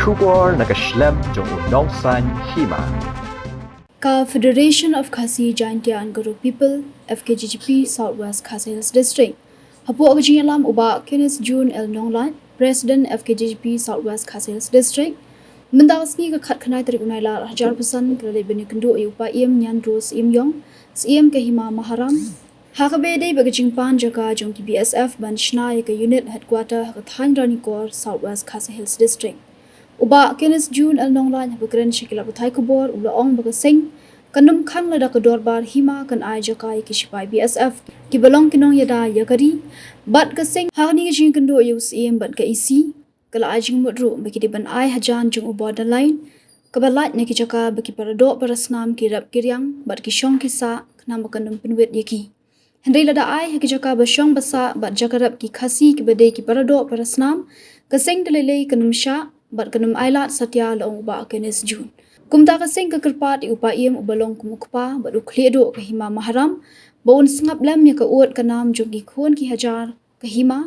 Shubor nakaslem jong unongsan hima. Ka Federation of Khasi Jaintia and Guru People FKGGP Southwest Khasi Hills District Hapu Alam Uba Kenneth June El Nonglan President FKGGP Southwest Khasi Hills District Mendawasni ka khat khanai tarik unai la hajar pesan kala beni kendo upa iem nyan ros iem yong siem ke hima maharam hakabe dei bagajing pan jaka jong ki BSF ban shnai ka unit headquarter ka thandrani kor Southwest Khasi Hills District Uba Kenneth June El Nonglan habukren shikila buthai kubor ula ong bagasing kanum khang la da ka dorbar hima kan ai jaka ki shipai BSF ki balong kinong yada yakari bat ka sing hagni jing kendo yu siem ban ka isi kala ajing mudru bagi di ban ai hajan jung border line kabalat ne ki jaka bagi parado parasnam ki rap kiryang bat ki shong ki sa knam kanum pinwet yaki hendai lada ai ki jaka ba shong basa bat jaka rap ki khasi ki bade ki parado parasnam kaseng delele kanum sha bat kanum ailat satya long ba kenes jun kumta kaseng ka kerpat upa iem ubalong kumukpa bat ukledo ka hima maharam baun sngap lam ya ka ut kanam jung ki khon ki hajar ka hima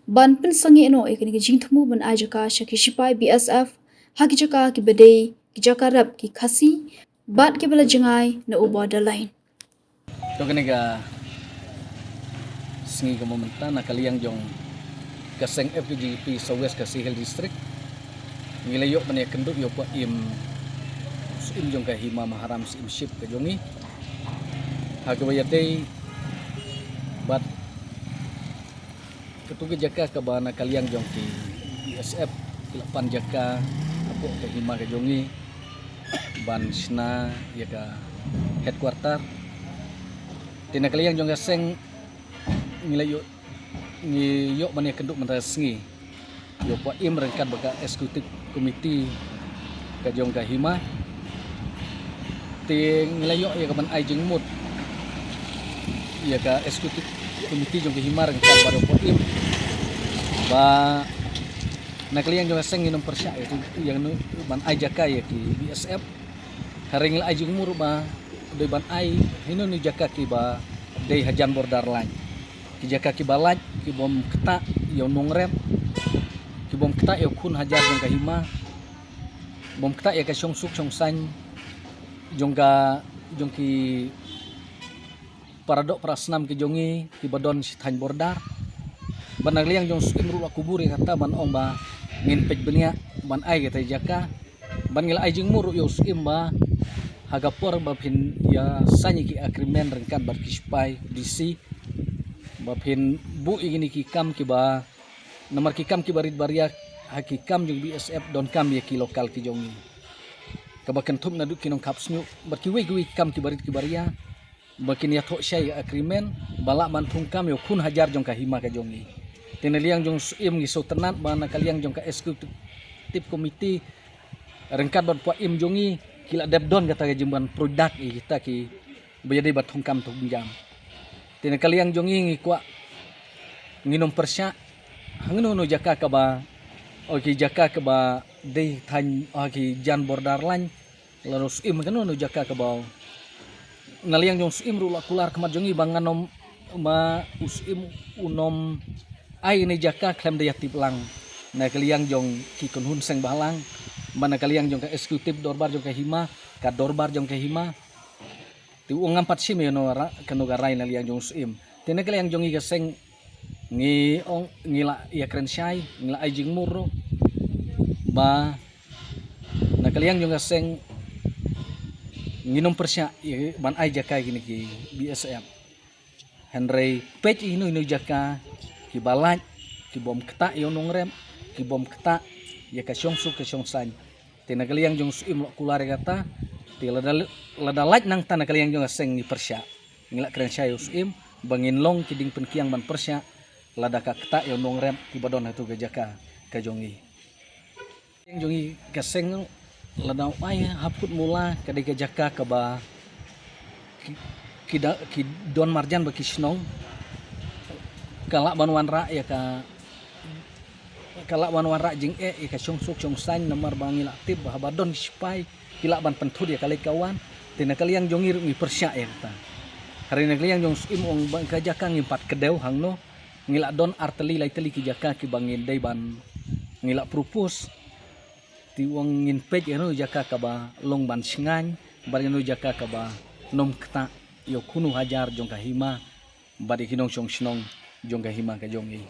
ban pin sangi no ekini ki jingthmu ban ajaka shaki shipai BSF haki jaka ki bade ki jaka rap ki khasi bat ki bala jangai na border line to kani ga singi ka momenta na kaliyang jong kaseng FKGP Southwest Khasi Hills District ngilayo man ya kenduk yo pa im jong ka hima maharam sim ship ka jongi hagabayate bat ketuga jaka ka bana kaliang jong ki BSF kilapan jaka apo ka hima ka jongi ban sna ya ka headquarter tina kaliang jong gaseng ngilayo ni yo man ya kenduk mentasngi yo pa im rengkat baka executive committee ka jong ka hima ting ngilayo ya ka ban ai jing mut ya ka executive komiti jong himar ng kalbaro po im ba nakliang jong seng inom persya itu yang ban ai jaka ya ki BSF haring la ajung muru ba doy ban ai hino ni jaka ki ba dei hajan border line ki jaka ki balaj ki bom keta yo nongrem ki bom keta yo kun hajar jong ka hima bom keta ya ka syong suk syong san jong ki paradok prasnam ke jongi ki badon si than bordar banang liang jong skim ru kubur kata ban ong ba ngin pej benia ban ai kata jaka ban ngila ai jing muru yo skim ba hagapor ba pin ya sanyi ki agreement rengkan bar kispai DC ba pin bu igini ki kam ki ba nomor ki kam ki barit baria haki kam jong BSF don kam ya ki lokal ki jongi kabakan tum na du kinong kapsnyu bar ki we kam ki barit ki baria bakin ya thok syai agreement balak man thungkam yo kun hajar jong ka hima ka jongi tinaliang jong im gi so tenat bana kaliang jong ka executive committee rengkat ban pa im jongi kila debdon kata ka jemban produk kita ki bayade bat thungkam tu jam tin kaliang jongi ngi kwa nginom persya hangno no jaka ka ba oki jaka ka ba dei than oki jan border line lalu im kan no jaka ka ba naliang jong sim ru kular kemat jongi banganom ma usim unom ai ni jaka klem de yati pelang na kaliang jong ki kunhun seng balang mana kaliang jong ka eksekutif dorbar jong ka hima ka dorbar jong ka hima ti ungam pat sim no ra kanu garai naliang jong sim tene kaliang jongi ka seng ngi ong ngila ya kren syai ngila ai jing muro ba na kaliang jong ka seng nginom persya ban ai jaka gini ki BSF Henry page inu jaka ki balaj ki bom keta yo nongrem ki bom keta ya ka syong su ka syong san tina kaliang jong suim kular kata ti lada laj nang tanah kaliang jong seng ni persya ngila kren syayo suim bangin long ki ding penkiang ban persya lada ka keta yo nongrem ki badon hatu ka jaka ka jongi yang jongi ka seng ladau ai haput mula kadai jaka ka ba ki don marjan baki snong kala banwan ra ya ka kala banwan ra jing ya ka syong suk syong san nomor bangil aktif bah badon spai kila ban pentud ya kali kawan tina kaliang jongi mi persya ya kata hari na kaliang jong sim ong bang ka jaka ngimpat kedeu hangno ngila don arteli lai teli ki jaka ki bangin dai ban ngila propose ti wang ngin pej eno jaka ka ba long ban singan bari eno jaka ka ba nom kta yo kunu hajar jong ka hima bari kinong song sinong jong ka hima ka jong i